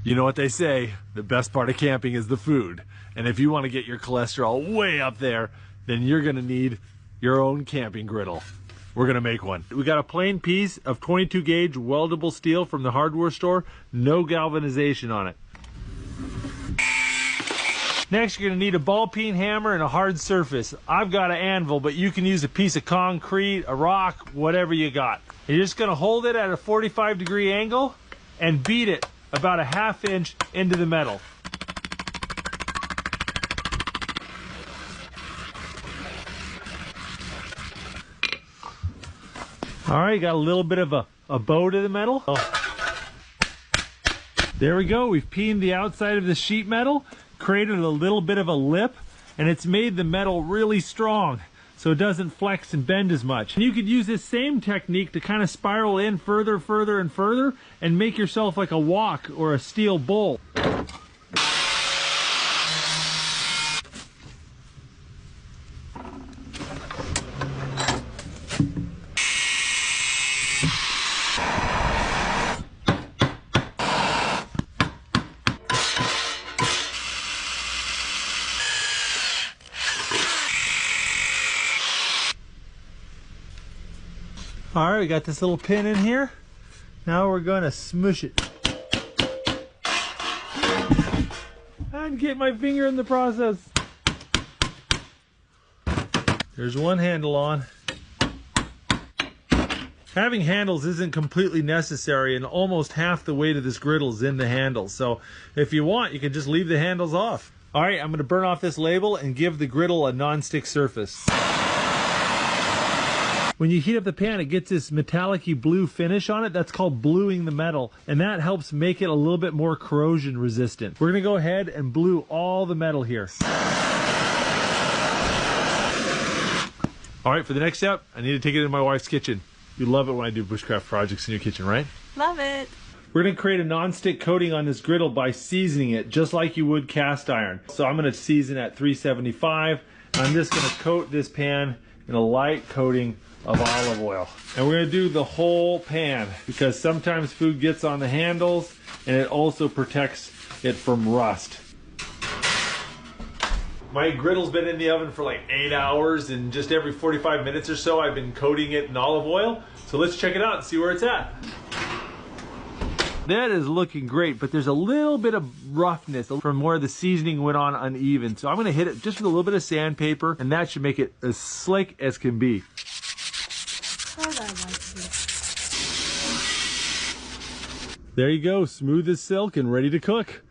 You know what they say, the best part of camping is the food. And if you want to get your cholesterol way up there, then you're gonna need your own camping griddle. We're gonna make one. We got a plain piece of 22 gauge weldable steel from the hardware store, no galvanization on it. Next, you're gonna need a ball peen hammer and a hard surface. I've got an anvil, but you can use a piece of concrete, a rock, whatever you got. You're just gonna hold it at a 45-degree angle and beat it about a 1/2 inch into the metal. All right, got a little bit of a bow to the metal. There we go, we've peened the outside of the sheet metal, created a little bit of a lip, and it's made the metal really strong so it doesn't flex and bend as much. And you could use this same technique to kind of spiral in further and further and make yourself like a wok or a steel bowl. All right, we got this little pin in here. Now we're going to smush it. And get my finger in the process. There's one handle on. Having handles isn't completely necessary, and almost half the weight of this griddle is in the handles. So if you want, you can just leave the handles off. All right, I'm going to burn off this label and give the griddle a non-stick surface. When you heat up the pan, it gets this metallic-y blue finish on it. That's called bluing the metal, and that helps make it a little bit more corrosion resistant. We're gonna go ahead and blue all the metal here. All right, for the next step, I need to take it into my wife's kitchen. You love it when I do bushcraft projects in your kitchen, right? Love it. We're gonna create a non-stick coating on this griddle by seasoning it just like you would cast iron. So I'm gonna season at 375, and I'm just gonna coat this pan in a light coating of olive oil. And we're gonna do the whole pan because sometimes food gets on the handles and it also protects it from rust. My griddle's been in the oven for like 8 hours, and just every 45 minutes or so I've been coating it in olive oil. So let's check it out and see where it's at. That is looking great, but there's a little bit of roughness from where the seasoning went on uneven. So I'm gonna hit it just with a little bit of sandpaper, and that should make it as slick as can be. There you go, smooth as silk and ready to cook.